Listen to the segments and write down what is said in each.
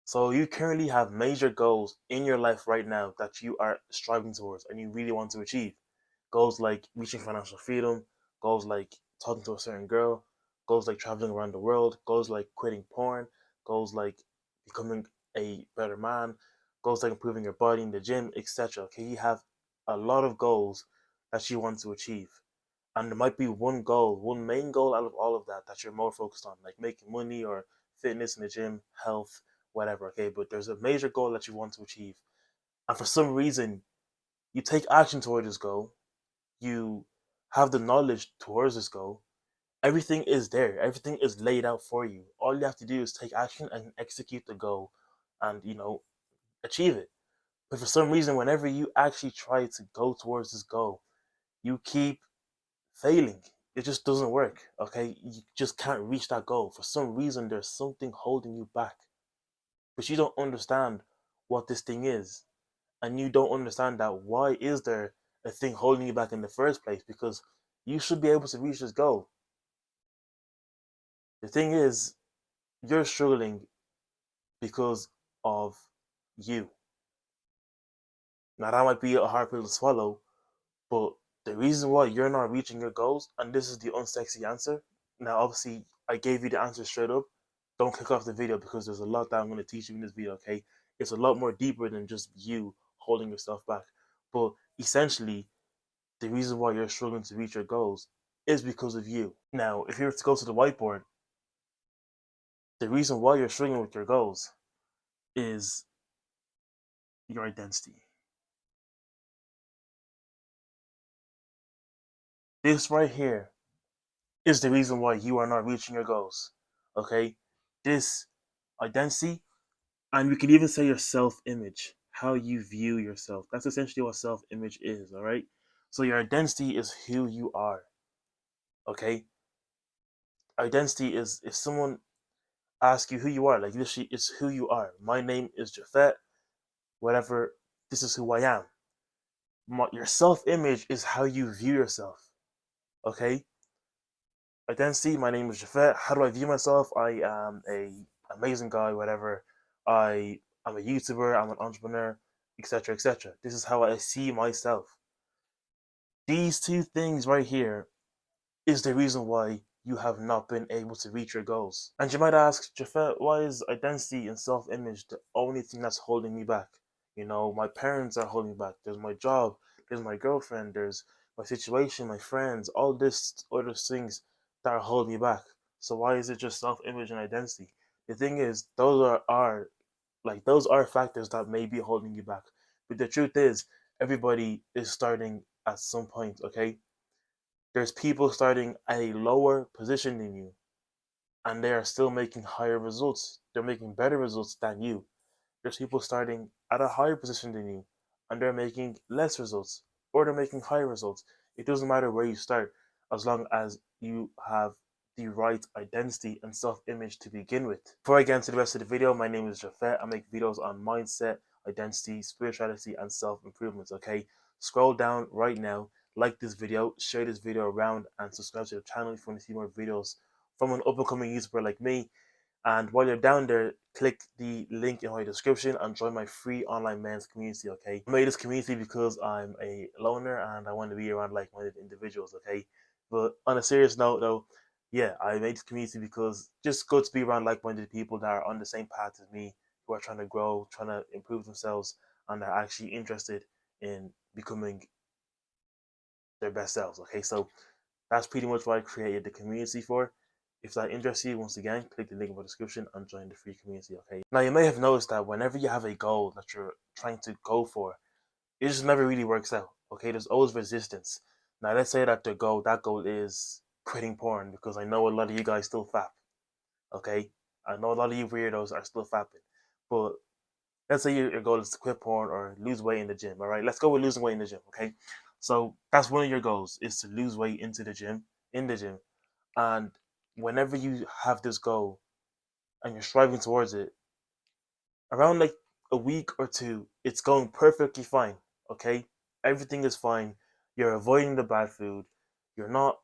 So you currently have major goals in your life right now that you are striving towards and you really want to achieve. Goals like reaching financial freedom, goals like talking to a certain girl, goals like traveling around the world, goals like quitting porn, goals like becoming a better man, goals like improving your body in the gym, etc. Okay, you have a lot of goals that you want to achieve. And there might be one goal, one main goal out of all of that that you're more focused on, like making money or fitness in the gym, health, whatever. Okay, but there's a major goal that you want to achieve, and for some reason, you take action toward this goal. You have the knowledge towards this goal. Everything is there. Everything is laid out for you. All you have to do is take action and execute the goal, and achieve it. But for some reason, whenever you actually try to go towards this goal, you keep failing. It just doesn't work. Okay, you just can't reach that goal. For some reason, there's something holding you back, but you don't understand what this thing is, and you don't understand that why is there a thing holding you back in the first place, because you should be able to reach this goal. The thing is, you're struggling because of you. Now that might be a hard pill to swallow, but the reason why you're not reaching your goals, and this is the unsexy answer. Now, obviously, I gave you the answer straight up. Don't click off the video because there's a lot that I'm going to teach you in this video, okay? It's a lot more deeper than just you holding yourself back. But essentially, the reason why you're struggling to reach your goals is because of you. Now, if you were to go to the whiteboard, the reason why you're struggling with your goals is your identity. This right here is the reason why you are not reaching your goals. Okay? This identity, and we can even say your self image, how you view yourself. That's essentially what self image is, all right? So your identity is who you are, okay? Identity is if someone asks you who you are, like literally, it's who you are. My name is Jafet, whatever, this is who I am. Your self image is how you view yourself, okay? Identity, my name is Jafet. How do I view myself? I am a amazing guy, whatever. I'm a YouTuber, I'm an entrepreneur, etc. etc. This is how I see myself. These two things right here is the reason why you have not been able to reach your goals. And you might ask, Jafet, why is identity and self image the only thing that's holding me back? You know, my parents are holding me back. There's my job, there's my girlfriend, there's my situation, my friends, all this other things that are holding me back. So why is it just self image and identity? The thing is, those are factors that may be holding you back. But the truth is, everybody is starting at some point, okay? There's people starting at a lower position than you, and they are still making higher results. They're making better results than you. There's people starting at a higher position than you, and they're making less results, or they're making higher results. It doesn't matter where you start, as long as you have the right identity and self-image to begin with. Before I get into the rest of the video, my name is Jafet. I make videos on mindset, identity, spirituality, and self-improvement, okay? Scroll down right now, like this video, share this video around, and subscribe to the channel if you want to see more videos from an up-and-coming YouTuber like me. And while you're down there, click the link in my description and join my free online men's community, okay? I made this community because I'm a loner and I want to be around like-minded individuals, okay? But on a serious note though, yeah, I made this community because just good to be around like-minded people that are on the same path as me, who are trying to grow, trying to improve themselves, and are actually interested in becoming their best selves, okay? So that's pretty much what I created the community for. If that interests you, once again, click the link in the description and join the free community, okay? Now, you may have noticed that whenever you have a goal that you're trying to go for, it just never really works out, okay? There's always resistance. Now, let's say that that goal is quitting porn, because I know a lot of you guys still fap, okay? I know a lot of you weirdos are still fapping. But let's say your goal is to quit porn or lose weight in the gym, all right? Let's go with losing weight in the gym, okay? So that's one of your goals, is to lose weight in the gym. And whenever you have this goal and you're striving towards it, around like a week or two, it's going perfectly fine. Okay? Everything is fine. You're avoiding the bad food. You're not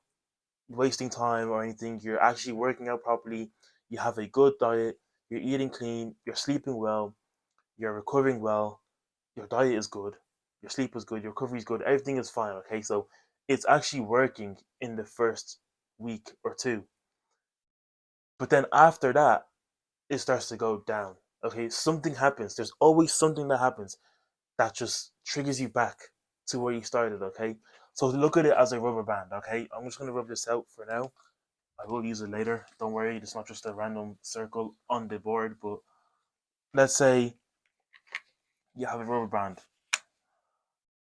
wasting time or anything. You're actually working out properly. You have a good diet. you're eating clean, you're sleeping well, you're recovering well, your diet is good, your sleep is good, your recovery is good, everything is fine. Okay, so it's actually working in the first week or two, but then after that, it starts to go down. Okay, something happens. There's always something that happens that just triggers you back to where you started. Okay, so look at it as a rubber band. Okay, I'm just gonna rub this out for now. I will use it later. Don't worry, it's not just a random circle on the board. But let's say you have a rubber band.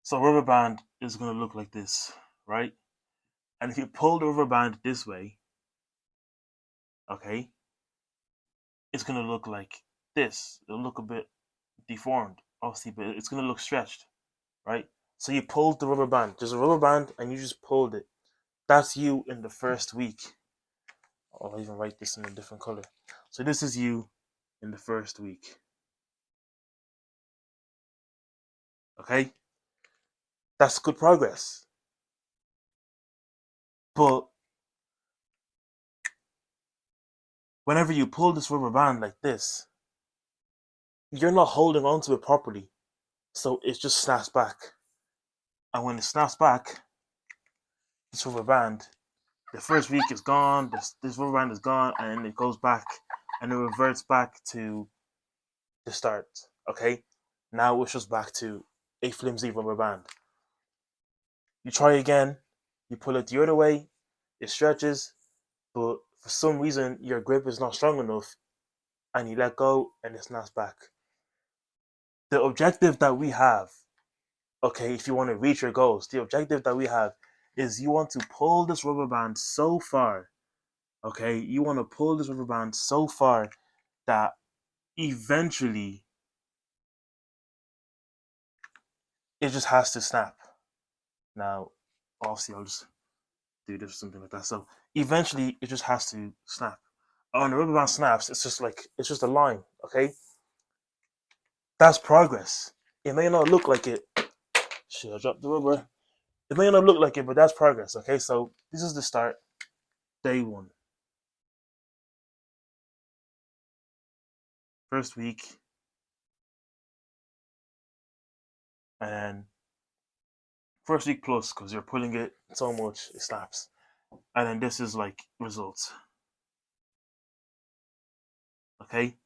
So a rubber band is gonna look like this, right? And if you pull the rubber band this way, okay, it's gonna look like this. It'll look a bit deformed, obviously, but it's gonna look stretched, right? So you pulled the rubber band. There's a rubber band, and you just pulled it. That's you in the first week. I'll even write this in a different color. So this is you in the first week. Okay, that's good progress. But whenever you pull this rubber band like this, you're not holding onto it properly, so it just snaps back. And when it snaps back, this rubber band, the first week is gone. This rubber band is gone, and it goes back, and it reverts back to the start. Okay, now it's just back to a flimsy rubber band. You try again, you pull it the other way, it stretches, but for some reason your grip is not strong enough, and you let go, and it snaps back. The objective that we have, okay, if you want to reach your goals, the objective that we have is you want to pull this rubber band so far, okay, you want to pull this rubber band so far that eventually it just has to snap. Now, obviously, I'll just do this or something like that. So eventually, it just has to snap. When the rubber band snaps, it's just a line. Okay, that's progress. It may not look like it. Shit, I dropped the rubber. It may not look like it, but that's progress. Okay, so this is the start. Day one, first week, and first week plus because you're pulling it so much it snaps. And then this is like results. Okay.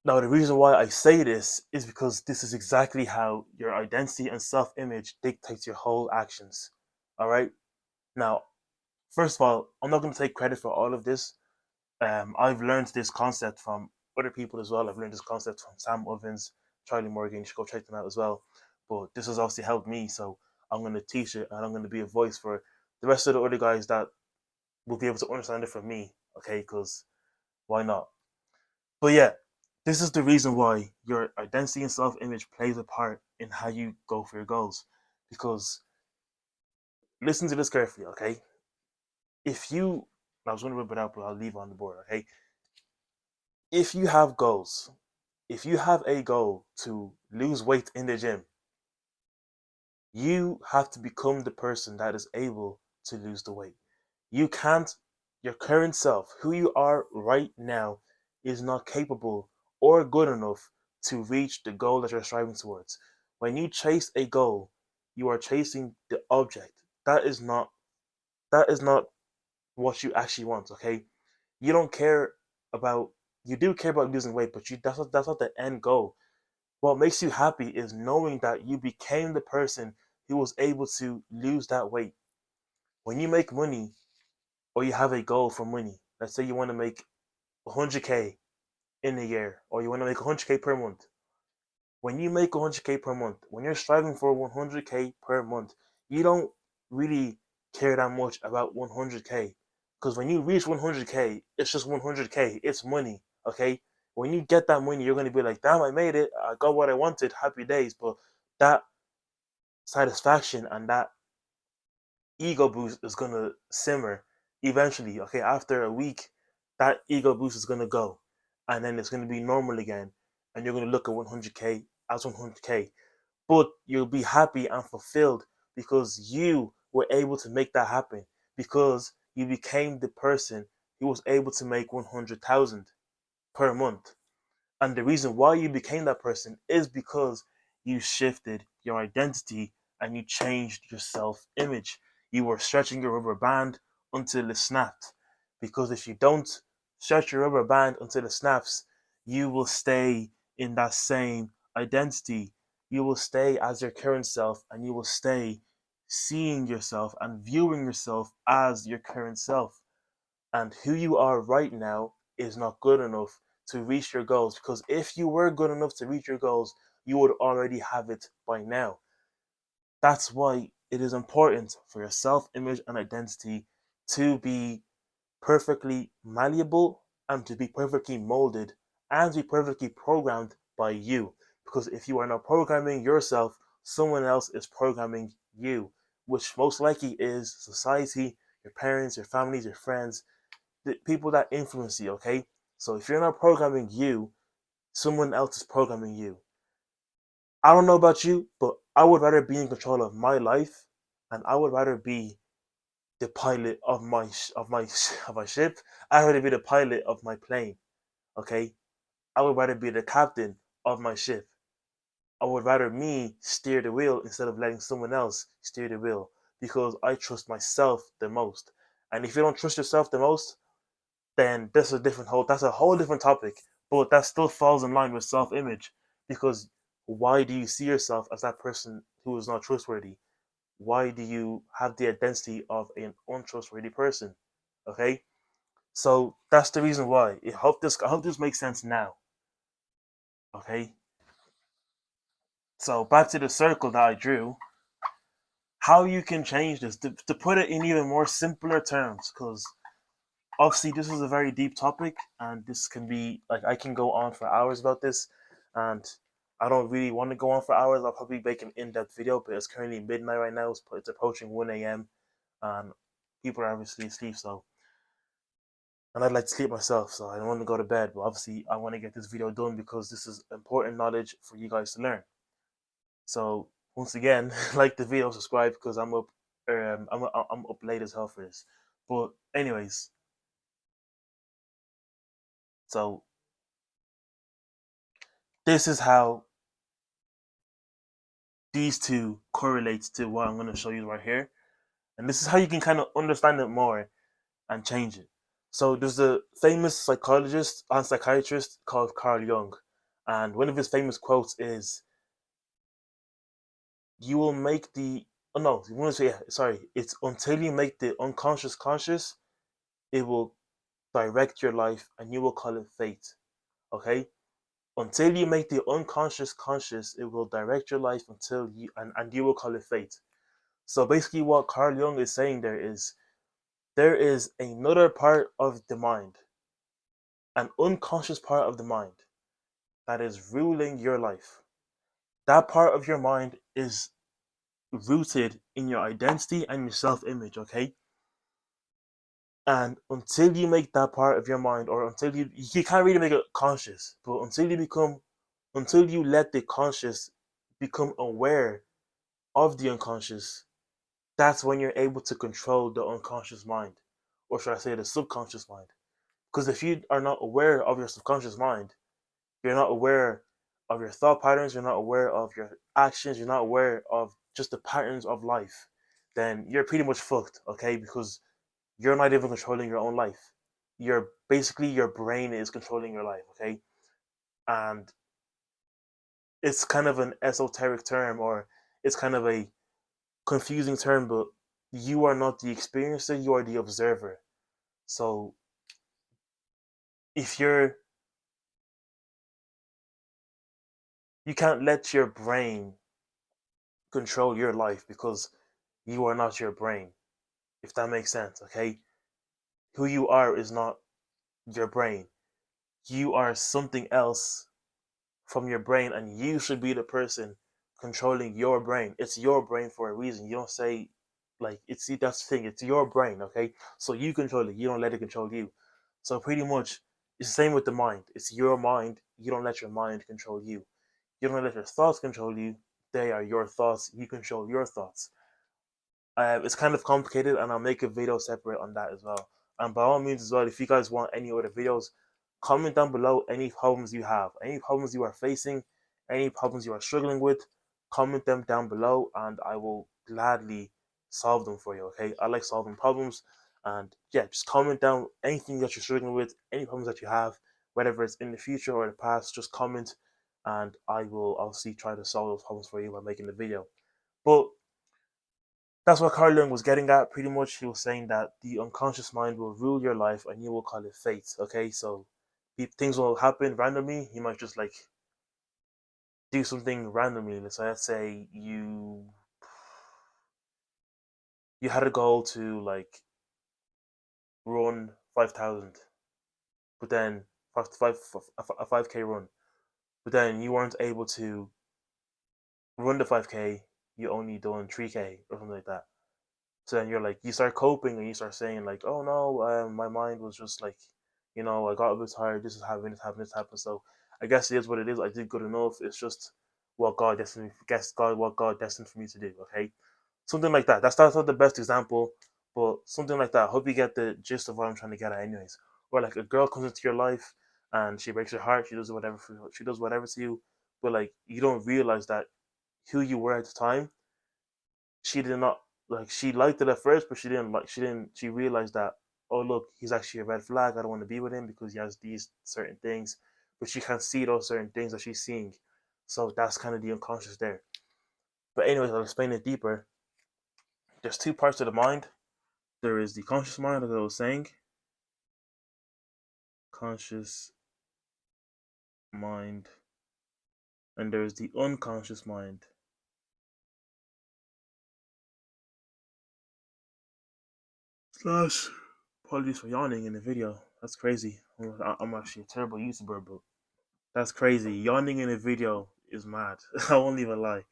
Now the reason why I say this is because this is exactly how your identity and self-image dictates your whole actions. All right. Now, first of all, I'm not going to take credit for all of this. I've learned this concept from other people as well. I've learned this concept from Sam Ovens, Charlie Morgan. You should go check them out as well. But this has obviously helped me, so I'm going to teach it, and I'm going to be a voice for the rest of the other guys that will be able to understand it from me. Okay, because why not? But yeah, this is the reason why your identity and self-image plays a part in how you go for your goals. Because listen to this carefully, okay? If you, I was going to rip it out, but I'll leave it on the board, okay? If you have goals, if you have a goal to lose weight in the gym, you have to become the person that is able to lose the weight. You can't, your current self, who you are right now, is not capable or good enough to reach the goal that you're striving towards. When you chase a goal, you are chasing the object. That is not that is not what you actually want, okay? You don't care about you do care about losing weight, but that's not the end goal. What makes you happy is knowing that you became the person who was able to lose that weight. When you make money or you have a goal for money, let's say you want to make 100K in a year or you want to make 100K per month. When you make 100K per month, when you're striving for 100K per month, you don't really care that much about 100K. Because when you reach 100K, it's just 100K. It's money, okay? When you get that money, you're going to be like, damn, I made it. I got what I wanted. Happy days. But that satisfaction and that ego boost is going to simmer eventually, okay? After a week, that ego boost is going to go. And then it's going to be normal again. And you're going to look at 100K as 100K. But you'll be happy and fulfilled because you were able to make that happen, because you became the person he was able to make 100,000 per month. And the reason why you became that person is because you shifted your identity and you changed your self image. You were stretching your rubber band until it snapped. Because if you don't stretch your rubber band until it snaps, you will stay in that same identity. You will stay as your current self and you will stay seeing yourself and viewing yourself as your current self. And who you are right now is not good enough to reach your goals, because if you were good enough to reach your goals, you would already have it by now. That's why it is important for your self image and identity to be perfectly malleable and to be perfectly molded and to be perfectly programmed by you. Because if you are not programming yourself, someone else is programming you, which most likely is society, your parents, your families, your friends, the people that influence you, okay? So if you're not programming you, someone else is programming you. I don't know about you, but I would rather be in control of my life, and I would rather be the pilot of of my ship. I'd rather be the pilot of my plane, okay? I would rather be the captain of my ship. I would rather me steer the wheel instead of letting someone else steer the wheel, because I trust myself the most. And if you don't trust yourself the most, then that's a whole different topic. But that still falls in line with self-image, because why do you see yourself as that person who is not trustworthy? Why do you have the identity of an untrustworthy person? Okay, so that's the reason why. I hope this makes sense now. Okay, so back to the circle that I drew. How you can change this to put it in even more simpler terms, because obviously this is a very deep topic and this can be like I can go on for hours about this, and I don't really want to go on for hours. I'll probably make an in-depth video, but it's currently midnight right now. It's approaching 1 a.m. and people are obviously asleep, so and I'd like to sleep myself, so I don't want to go to bed, but obviously I want to get this video done because this is important knowledge for you guys to learn. So once again, like the video, subscribe, because I'm up late as hell for this. But anyways, so this is how these two correlate to what I'm going to show you right here. And this is how you can kind of understand it more and change it. So there's a famous psychologist and psychiatrist called Carl Jung. And one of his famous quotes is, you will make the, oh no, you want to say, yeah, sorry, it's until you make the unconscious conscious, it will direct your life and you will call it fate. Okay? Until you make the unconscious conscious, it will direct your life until and you will call it fate. So basically, what Carl Jung is saying there is another part of the mind, an unconscious part of the mind, that is ruling your life. That part of your mind is rooted in your identity and your self image, okay? And until you make that part of your mind, or until you can't really make it conscious, but until you let the conscious become aware of the unconscious, that's when you're able to control the unconscious mind, or should I say the subconscious mind. Because if you are not aware of your subconscious mind, you're not aware of your thought patterns, you're not aware of your actions, you're not aware of just the patterns of life, then you're pretty much fucked, okay? Because you're not even controlling your own life. You're basically, your brain is controlling your life, okay? And it's kind of an esoteric term, or it's kind of a confusing term, but you are not the experiencer, you are the observer. So if you can't let your brain control your life, because you are not your brain, if that makes sense, okay? Who you are is not your brain. You are something else from your brain, and you should be the person controlling your brain. It's your brain for a reason. You don't say, like, it's, see, that's the thing, it's your brain, okay? So you control it, you don't let it control you. So pretty much it's the same with the mind. It's your mind, you don't let your mind control you. You don't let your thoughts control you. They are your thoughts, you control your thoughts. It's kind of complicated, and I'll make a video separate on that as well. And by all means as well, if you guys want any other videos, comment down below any problems you have, any problems you are facing, any problems you are struggling with. Comment them down below, and I will gladly solve them for you. Okay, I like solving problems, and yeah, just comment down anything that you're struggling with, any problems that you have, whether it's in the future or the past. Just comment, and I will obviously try to solve those problems for you by making the video. But that's what Carl Jung was getting at. Pretty much, he was saying that the unconscious mind will rule your life, and you will call it fate. Okay, so things will happen randomly. You might just like do something randomly. Let's say you had a goal to like run 5,000, but then a 5K run, but then you weren't able to run the 5K. You only done 3K or something like that. So then you're like, you start coping and you start saying like, oh no, my mind was just like, I got a bit tired. This is happening. This happened. This happened. So I guess it is what it is. I did good enough. It's just what God destined for me to do. Okay, something like that. That's not the best example, but something like that. I hope you get the gist of what I'm trying to get at, anyways. Or like a girl comes into your life and she breaks your heart. She does whatever to you, but like you don't realize that who you were at the time, she did not like. She liked it at first, but she realized that, oh look, he's actually a red flag. I don't want to be with him because he has these certain things, but she can't see those certain things that she's seeing. So that's kind of the unconscious there. But anyways, I'll explain it deeper. There's two parts of the mind. There is the conscious mind, as I was saying, conscious mind, and there's the unconscious mind. Slash, apologies for yawning in the video. That's crazy. I'm actually a terrible YouTuber, but that's crazy. Yawning in a video is mad. I won't even lie.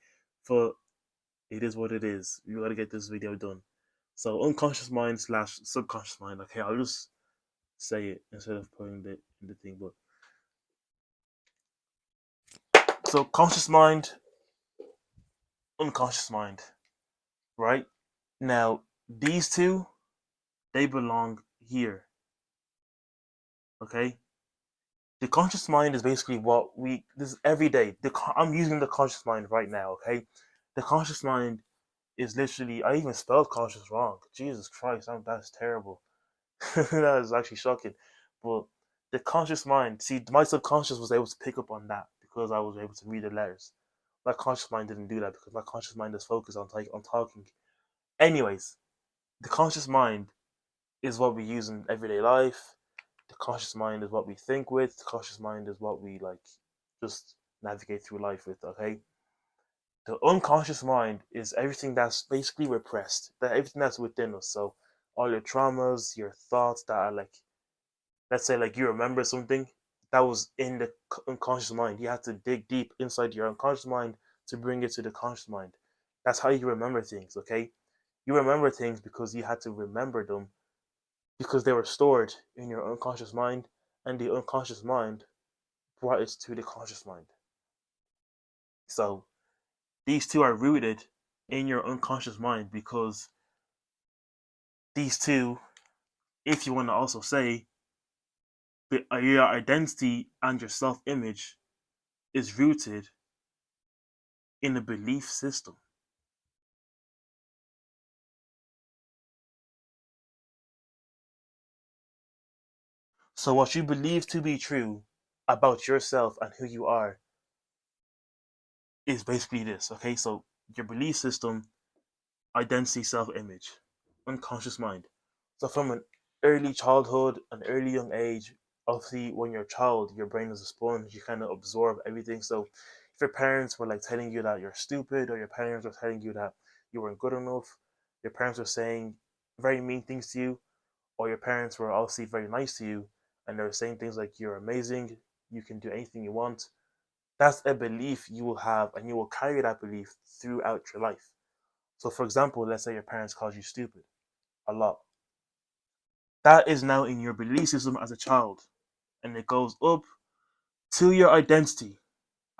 But it is what it is. You gotta get this video done. So unconscious mind slash subconscious mind. Okay, I'll just say it instead of putting it in the thing. But so conscious mind, unconscious mind, right? Now these two, they belong here. Okay? The conscious mind is basically what we this is every day. I'm using the conscious mind right now, okay? The conscious mind is literally, I even spelled conscious wrong. Jesus Christ, that's terrible. That is actually shocking. But the conscious mind, see, my subconscious was able to pick up on that because I was able to read the letters. My conscious mind didn't do that because my conscious mind is focused on talking. Anyways, the conscious mind is what we use in everyday life. The conscious mind is what we think with. The conscious mind is what we like just navigate through life with, okay? The unconscious mind is everything that's basically repressed, that everything that's within us. So all your traumas, your thoughts that are like, let's say like you remember something that was in the unconscious mind. You have to dig deep inside your unconscious mind to bring it to the conscious mind. That's how you remember things, okay? You remember things because you had to remember them because they were stored in your unconscious mind, and the unconscious mind brought it to the conscious mind. So these two are rooted in your unconscious mind because these two, if you want to also say, your identity and your self image is rooted in a belief system. So, what you believe to be true about yourself and who you are is basically this, okay? So, your belief system, identity, self image, unconscious mind. So, from an early childhood, an early young age, obviously, when you're a child, your brain is a sponge, you kind of absorb everything. So, if your parents were like telling you that you're stupid, or your parents were telling you that you weren't good enough, your parents were saying very mean things to you, or your parents were obviously very nice to you and they were saying things like you're amazing, you can do anything you want, that's a belief you will have and you will carry that belief throughout your life. So for example, let's say your parents called you stupid a lot. That is now in your belief system as a child, and it goes up to your identity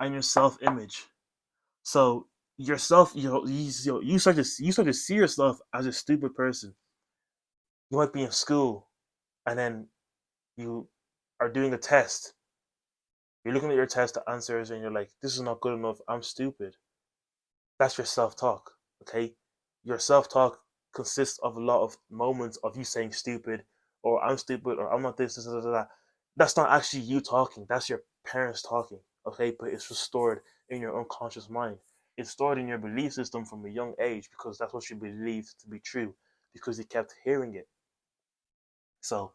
and your self-image. So yourself, you start to see yourself as a stupid person. You might be in school and then you are doing a test. You're looking at your test answers and you're like, this is not good enough. I'm stupid. That's your self talk. Okay. Your self talk consists of a lot of moments of you saying stupid or I'm stupid or I'm not this. That's not actually you talking. That's your parents talking. Okay. But it's stored in your unconscious mind. It's stored in your belief system from a young age because that's what you believed to be true because you kept hearing it. So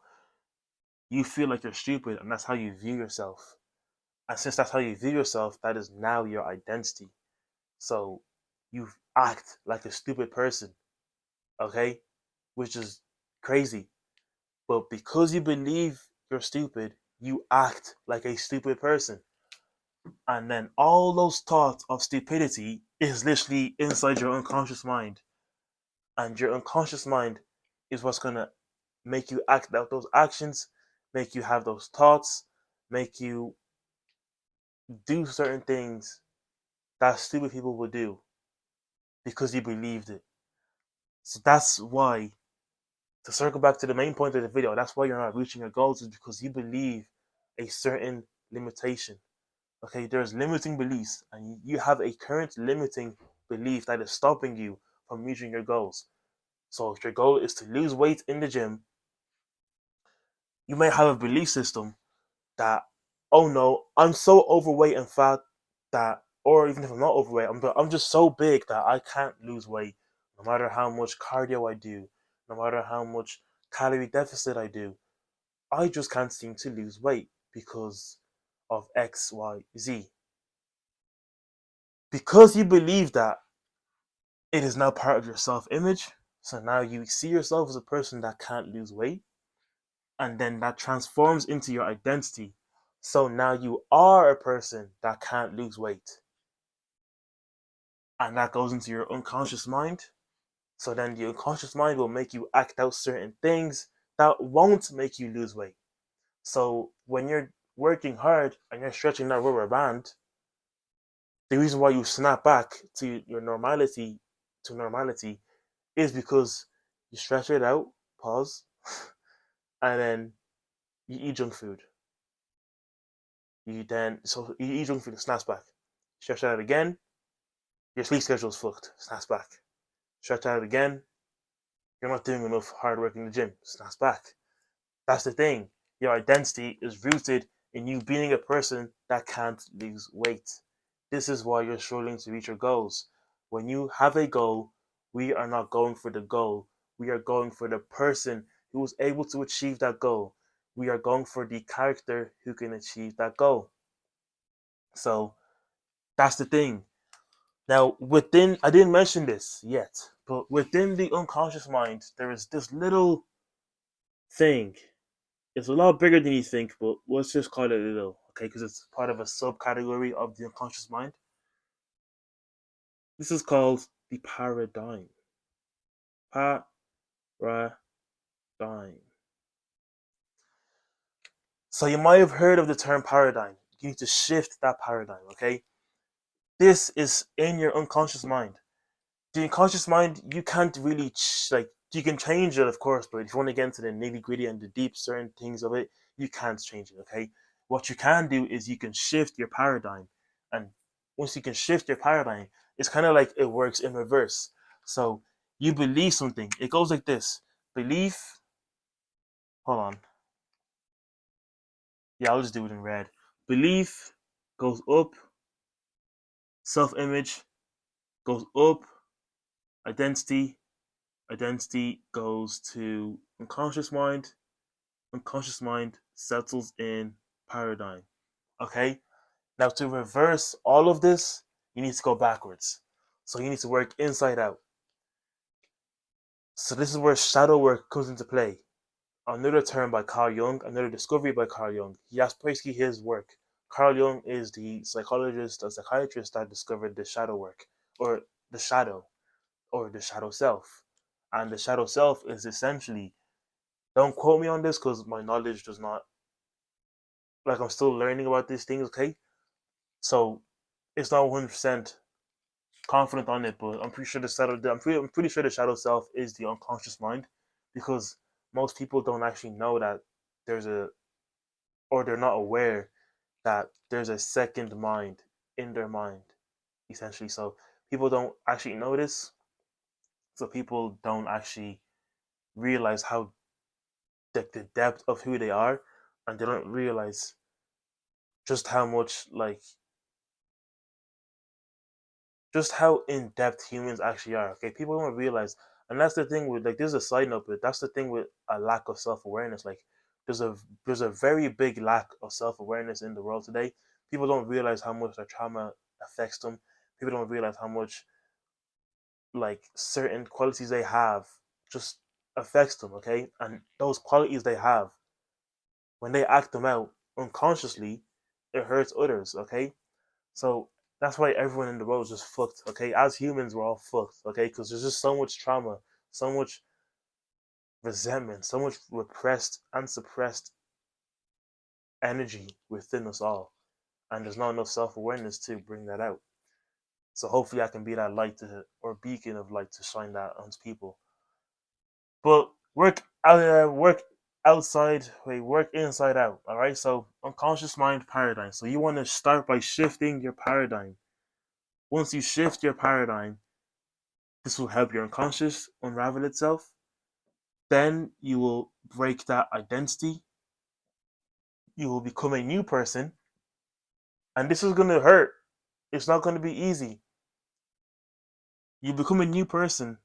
you feel like you're stupid and that's how you view yourself. And since that's how you view yourself, that is now your identity. So you act like a stupid person, okay? Which is crazy. But because you believe you're stupid, you act like a stupid person. And then all those thoughts of stupidity is literally inside your unconscious mind. And your unconscious mind is what's going to make you act out those actions, make you have those thoughts, make you do certain things that stupid people would do because you believed it. So that's why, to circle back to the main point of the video, that's why you're not reaching your goals is because you believe a certain limitation. Okay, there's limiting beliefs, and you have a current limiting belief that is stopping you from reaching your goals. So if your goal is to lose weight in the gym, you may have a belief system that, oh no, I'm so overweight and fat that, or even if I'm not overweight, I'm just so big that I can't lose weight, no matter how much cardio I do, no matter how much calorie deficit I do. I just can't seem to lose weight because of X, Y, Z. Because you believe that, it is now part of your self image. So now you see yourself as a person that can't lose weight, and then that transforms into your identity. So now you are a person that can't lose weight, and that goes into your unconscious mind. So then the unconscious mind will make you act out certain things that won't make you lose weight. So when you're working hard and you're stretching that rubber band, the reason why you snap back to your normality is because you stretch it out, pause, and then you eat junk food. You eat junk food, it snaps back. Stretch it out again, your sleep schedule is fucked, snaps back. Stretch out again, you're not doing enough hard work in the gym, snaps back. That's the thing. Your identity is rooted in you being a person that can't lose weight. This is why you're struggling to reach your goals. When you have a goal, we are not going for the goal. We are going for the person who was able to achieve that goal. We are going for the character who can achieve that goal. So that's the thing. Now, I didn't mention this yet, but within the unconscious mind, there is this little thing. It's a lot bigger than you think, but let's just call it little, okay? Because it's part of a subcategory of the unconscious mind. This is called the paradigm. Paradigm. So you might have heard of the term paradigm. You need to shift that paradigm, okay? This is in your unconscious mind. The unconscious mind, you can't really you can change it, of course, but if you want to get into the nitty gritty and the deep certain things of it, you can't change it. Okay, what you can do is you can shift your paradigm, and once you can shift your paradigm, it's kind of like it works in reverse. So you believe something. It goes like this: belief. Hold on. Yeah, I'll just do it in red. Belief goes up. Self-image goes up. Identity. Identity goes to unconscious mind. Unconscious mind settles in paradigm. Okay? Now, to reverse all of this, you need to go backwards. So, you need to work inside out. So, this is where shadow work comes into play. Another term by Carl Jung, another discovery by Carl Jung. That's basically his work. Carl Jung is the psychiatrist that discovered the shadow work, or the shadow, or the shadow self. And the shadow self is essentially, don't quote me on this because my knowledge does not, like, I'm still learning about these things, okay? So it's not 100% confident on it, but I'm pretty sure I'm pretty sure the shadow self is the unconscious mind, because most people don't actually know that there's a, or they're not aware that there's a second mind in their mind, essentially. So people don't actually notice. So people don't actually realize how the depth of who they are, and they don't realize just how much like just how in depth humans actually are. Okay, people don't realize, and that's the thing with like. There's a side note, but that's the thing with a lack of self awareness. Like, there's a there's a very big lack of self awareness in the world today. People don't realize how much their trauma affects them. People don't realize how much like certain qualities they have just affects them. Okay, and those qualities they have, when they act them out unconsciously, it hurts others. Okay, so that's why everyone in the world is just fucked. Okay, as humans, we're all fucked. Okay, because there's just so much trauma, so much resentment, so much repressed and suppressed energy within us all, and there's not enough self awareness to bring that out. So hopefully, I can be that light to or beacon of light to shine that onto people. But work outside, wait, work inside out. All right. So unconscious mind paradigm. So you want to start by shifting your paradigm. Once you shift your paradigm, this will help your unconscious unravel itself. Then you will break that identity. You will become a new person. And this is going to hurt. It's not going to be easy. You become a new person.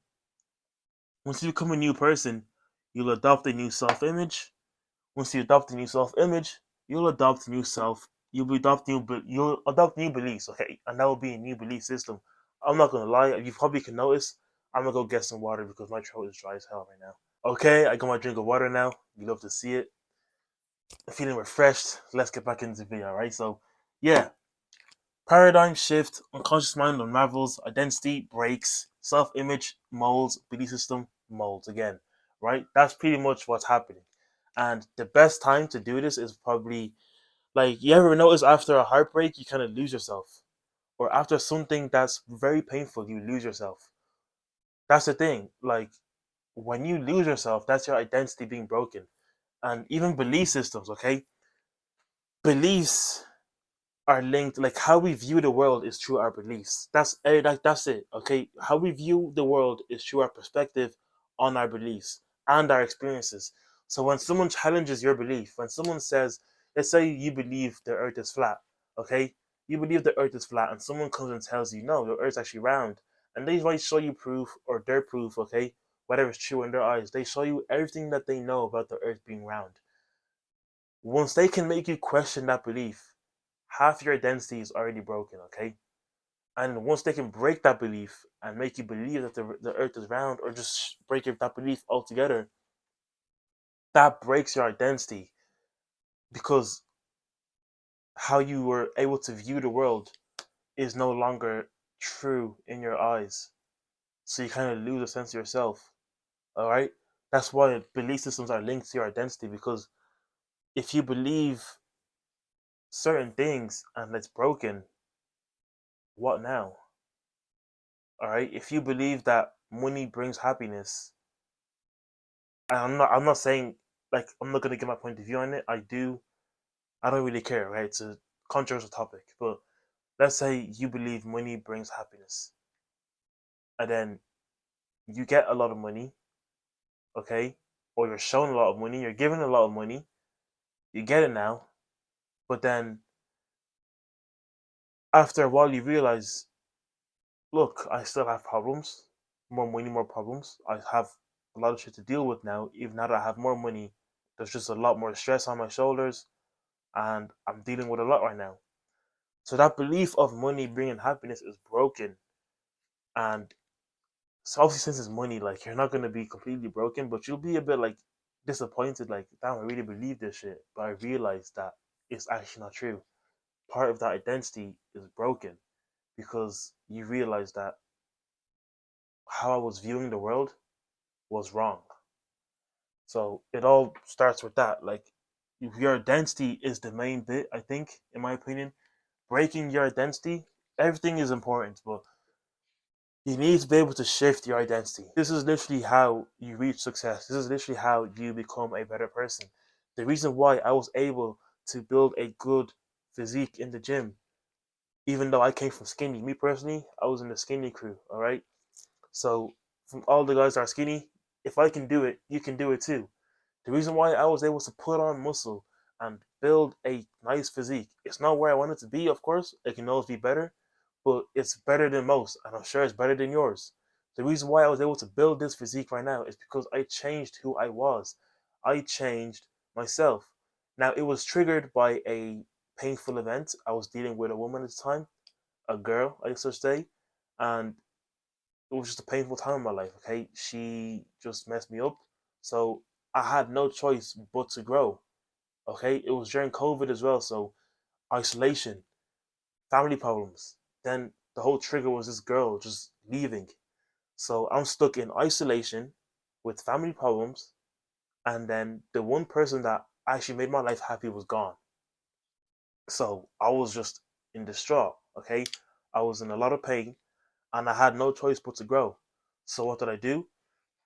Once you become a new person, you'll adopt a new self image. Once you adopt a new self image, you'll adopt new self. You'll adopt new beliefs, okay? And that will be a new belief system. I'm not gonna lie, you probably can notice. I'm gonna go get some water because my throat is dry as hell right now. Okay, I got my drink of water now. You love to see it. Feeling refreshed. Let's get back into the video, alright? So, yeah. Paradigm shift, unconscious mind unravels, identity breaks, self image molds, belief system molds again, right? That's pretty much what's happening. And the best time to do this is probably like you ever notice after a heartbreak, you kind of lose yourself, or after something that's very painful, you lose yourself. That's the thing. Like when you lose yourself, that's your identity being broken. And even belief systems, okay? Beliefs are linked, like how we view the world is through our beliefs. That's it, okay? How we view the world is through our perspective on our beliefs and our experiences. So when someone challenges your belief, when someone says, let's say you believe the earth is flat, okay? You believe the earth is flat and someone comes and tells you no, the earth's actually round, and they might show you proof or their proof, okay? Whatever is true in their eyes, they show you everything that they know about the earth being round. Once they can make you question that belief, half your identity is already broken, okay? And once they can break that belief and make you believe that the earth is round, or just break that belief altogether, that breaks your identity because how you were able to view the world is no longer true in your eyes. So you kind of lose a sense of yourself, all right? That's why belief systems are linked to your identity, because if you believe certain things and it's broken, what now? All right? If you believe that money brings happiness, and I'm not saying like I'm not gonna give my point of view on it. I don't really care, right? It's a controversial topic. But let's say you believe money brings happiness, and then you get a lot of money, okay? Or you're shown a lot of money, you're given a lot of money, you get it now, but then after a while you realize, look, I still have problems. More money, more problems. I have a lot of shit to deal with now. Even now that I have more money, there's just a lot more stress on my shoulders, and I'm dealing with a lot right now. So that belief of money bringing happiness is broken. And so obviously since it's money, like you're not gonna be completely broken, but you'll be a bit like disappointed, like, damn, I really believe this shit. But I realized that it's actually not true. Part of that identity is broken because you realize that how I was viewing the world was wrong. So it all starts with that. Like your identity is the main bit, I think, in my opinion. Breaking your identity, everything is important, but You need to be able to shift your identity. This is literally how you reach success. This is literally how you become a better person. The reason why I was able to build a good physique in the gym, even though I came from skinny, me personally, I was in the skinny crew, all right? So, from all the guys that are skinny, if I can do it, you can do it too. The reason why I was able to put on muscle and build a nice physique, it's not where I want it to be, of course. It can always be better, but it's better than most, and I'm sure it's better than yours. The reason why I was able to build this physique right now is because I changed who I was. I changed myself. Now, it was triggered by a painful event. I was dealing with a woman at the time, a girl, I should say, and it was just a painful time in my life. Okay, she just messed me up, so I had no choice but to grow. Okay, it was during COVID as well, so isolation, family problems. Then the whole trigger was this girl just leaving. So I'm stuck in isolation with family problems, and then the one person that actually made my life happy was gone. So I was just in distraught. Okay, I was in a lot of pain, and I had no choice but to grow. So what did I do?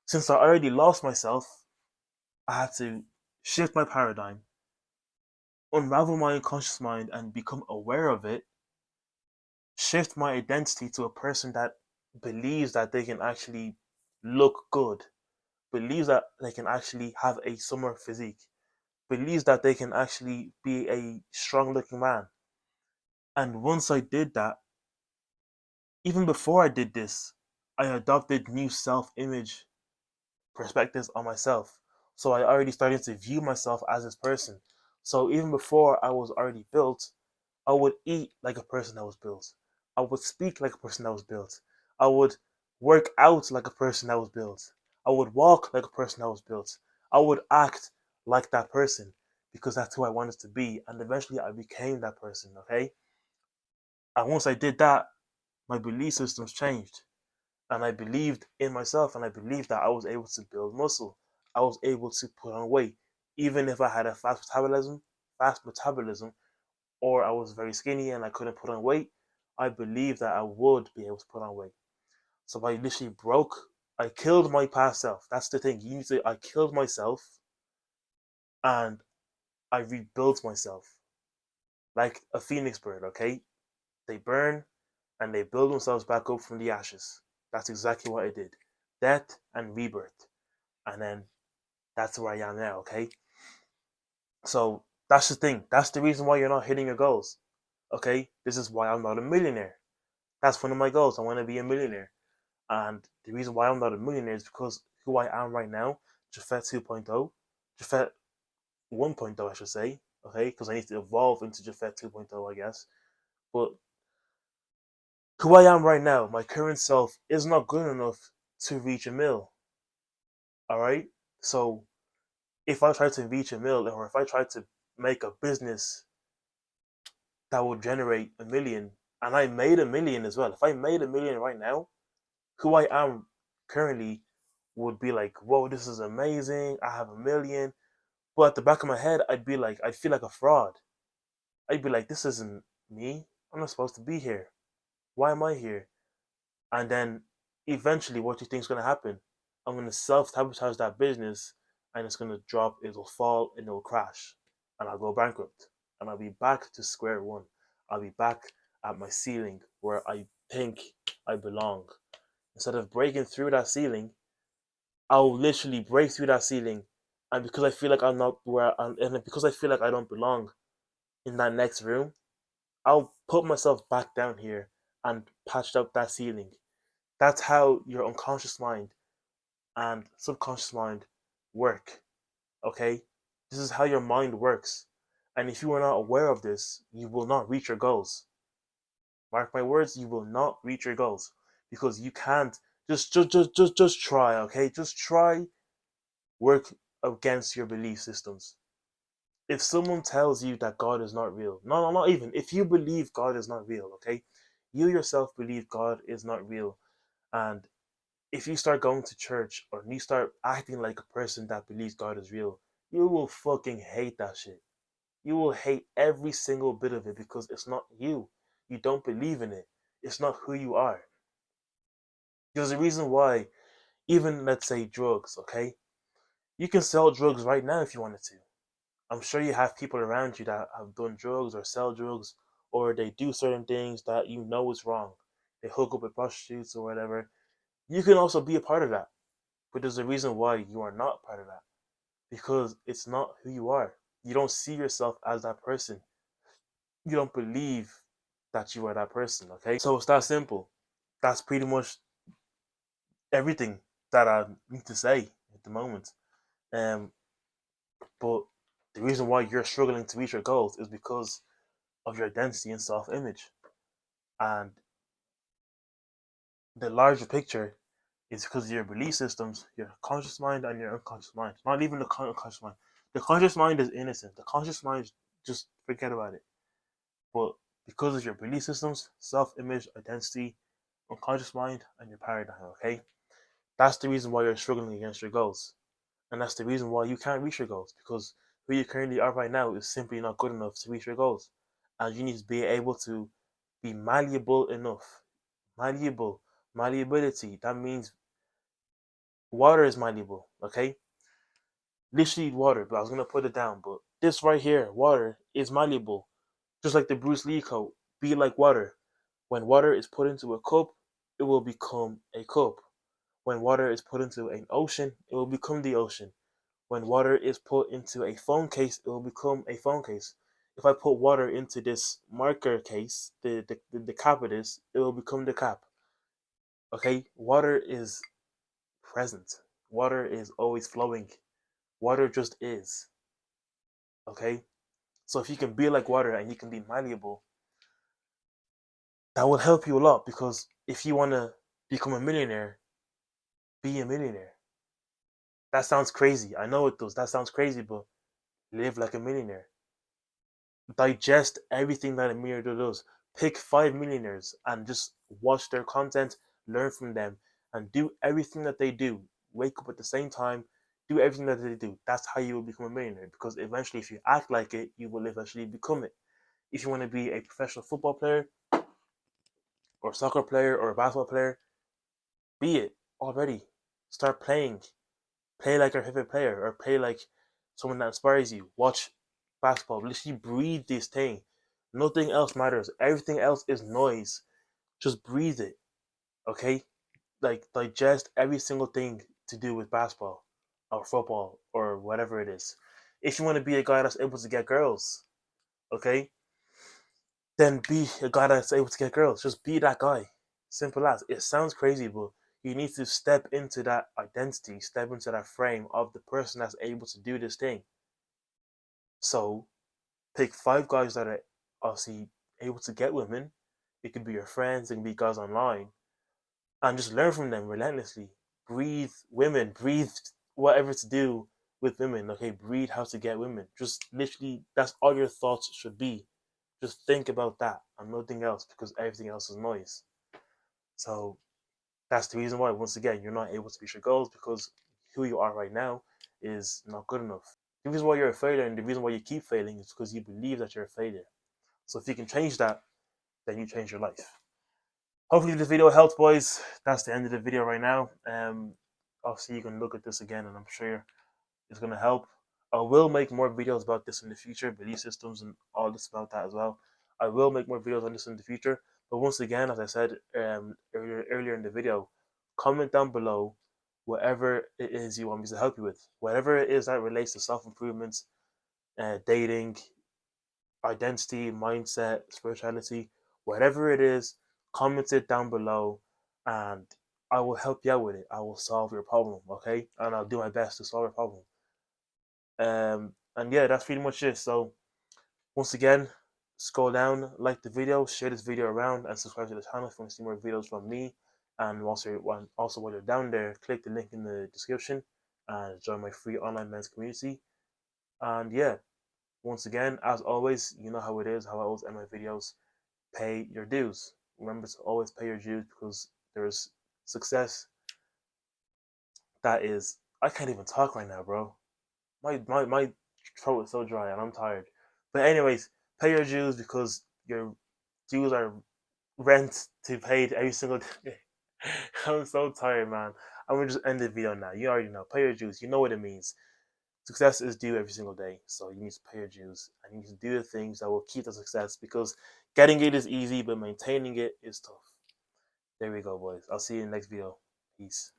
Since I already lost myself, I had to shift my paradigm, unravel my unconscious mind, and become aware of it, shift my identity to a person that believes that they can actually look good, believes that they can actually have a summer physique, believes that they can actually be a strong looking man. And once I did that, even before I did this, I adopted new self image perspectives on myself. So I already started to view myself as this person. So even before I was already built, I would eat like a person that was built. I would speak like a person that was built. I would work out like a person that was built. I would walk like a person that was built. I would act like that person because that's who I wanted to be. And eventually I became that person, okay? And once I did that, my belief systems changed. And I believed in myself and I believed that I was able to build muscle. I was able to put on weight. Even if I had a fast metabolism, or I was very skinny and I couldn't put on weight, I believed that I would be able to put on weight. So I literally I killed my past self. That's the thing. I killed myself and I rebuilt myself like a phoenix bird, okay? They burn and they build themselves back up from the ashes. That's exactly what I did. Death and rebirth. And then that's where I am now, okay? So that's the thing. That's the reason why you're not hitting your goals. Okay? This is why I'm not a millionaire. That's one of my goals. I want to be a millionaire. And the reason why I'm not a millionaire is because who I am right now, Jafet 2.0, Jafet 1.0, I should say, okay? Because I need to evolve into Jafet 2.0, I guess. But who I am right now, my current self, is not good enough to reach a mill, all right? So if I try to reach a mill, or if I try to make a business that would generate a million, and I made a million as well, if I made a million right now, who I am currently would be like, whoa, this is amazing. I have a million. But at the back of my head, I'd feel like a fraud. I'd be like, this isn't me. I'm not supposed to be here. Why am I here? And then eventually, what do you think is going to happen? I'm going to self sabotage that business and it's going to drop, it'll fall, and it'll crash. And I'll go bankrupt. And I'll be back to square one. I'll be back at my ceiling where I think I belong. Instead of breaking through that ceiling, I'll literally break through that ceiling, and because I feel like I'm not where I'm, and because I feel like I don't belong in that next room, I'll put myself back down here and patch up that ceiling. That's how your unconscious mind and subconscious mind work. Okay, this is how your mind works, and if you are not aware of this, you will not reach your goals. Mark my words, you will not reach your goals because you can't. Just try. Okay, just try work against your belief systems. If someone tells you that God is not real, no, not even. If you believe God is not real, okay, you yourself believe God is not real, and if you start going to church or you start acting like a person that believes God is real, you will fucking hate that shit. You will hate every single bit of it because it's not you. You don't believe in it. It's not who you are. There's a reason why, even let's say drugs, okay? You can sell drugs right now if you wanted to. I'm sure you have people around you that have done drugs or sell drugs or they do certain things that you know is wrong. They hook up with prostitutes or whatever. You can also be a part of that. But there's a reason why you are not part of that. Because it's not who you are. You don't see yourself as that person. You don't believe that you are that person, okay? So it's that simple. That's pretty much everything that I need to say at the moment. Um, but the reason why you're struggling to reach your goals is because of your identity and self image. And the larger picture is because of your belief systems, your conscious mind and your unconscious mind. Not even the unconscious mind. The conscious mind is innocent. The conscious mind, just forget about it. But because of your belief systems, self image, identity, unconscious mind, and your paradigm, okay? That's the reason why you're struggling against your goals. And that's the reason why you can't reach your goals because who you currently are right now is simply not good enough to reach your goals. And you need to be able to be malleable enough. Malleable. Malleability. That means water is malleable, okay? Literally water, but I was gonna put it down. But this right here, water, is malleable. Just like the Bruce Lee quote, be like water. When water is put into a cup, it will become a cup. When water is put into an ocean, it will become the ocean. When water is put into a phone case, it will become a phone case. If I put water into this marker case, the cap of this, it will become the cap. Okay? Water is present. Water is always flowing. Water just is. Okay? So if you can be like water and you can be malleable, that will help you a lot because if you want to become a millionaire, be a millionaire. That sounds crazy. I know it does. That sounds crazy, but live like a millionaire. Digest everything that a millionaire does. Pick 5 millionaires and just watch their content, learn from them, and do everything that they do. Wake up at the same time, do everything that they do. That's how you will become a millionaire. Because eventually, if you act like it, you will eventually become it. If you want to be a professional football player, or soccer player, or a basketball player, be it already. Start playing. Play like your favorite player, or play like someone that inspires you. Watch basketball. Literally breathe this thing. Nothing else matters. Everything else is noise. Just breathe it. Okay? Like digest every single thing to do with basketball or football or whatever it is. If you want to be a guy that's able to get girls, okay, then be a guy that's able to get girls. Just be that guy. Simple as. It sounds crazy, but you need to step into that identity, step into that frame of the person that's able to do this thing. So pick 5 guys that are obviously able to get women. It could be your friends, it can be guys online, and just learn from them relentlessly. Breathe women, breathe whatever to do with women. Okay, breathe how to get women. Just literally, that's all your thoughts should be. Just think about that and nothing else because everything else is noise. So that's the reason why, once again, you're not able to reach your goals because who you are right now is not good enough. The reason why you're a failure and the reason why you keep failing is because you believe that you're a failure. So if you can change that, then you change your life. Hopefully this video helped, boys. That's the end of the video right now. Obviously you can look at this again and I'm sure it's going to help. I will make more videos about this in the future, belief systems and all this about that as well. I will make more videos on this in the future. But once again, as I said earlier in the video, comment down below whatever it is you want me to help you with. Whatever it is that relates to self-improvement, dating, identity, mindset, spirituality, whatever it is, comment it down below and I will help you out with it. I will solve your problem, okay? And I'll do my best to solve your problem. And yeah, that's pretty much it. So once again, scroll down, like the video, share this video around, and subscribe to the channel if you want to see more videos from me. And also while you're down there, click the link in the description and join my free online men's community. And yeah, once again, as always, you know how it is, how I always end my videos. Pay your dues. Remember to always pay your dues because there is success that is. I can't even talk right now, bro. My throat is so dry and I'm tired. But anyways, pay your dues because your dues are rent to paid every single day. I'm so tired, man. I'm gonna just end the video now. You already know. Pay your dues. You know what it means. Success is due every single day. So you need to pay your dues and you need to do the things that will keep the success because getting it is easy, but maintaining it is tough. There we go, boys. I'll see you in the next video. Peace.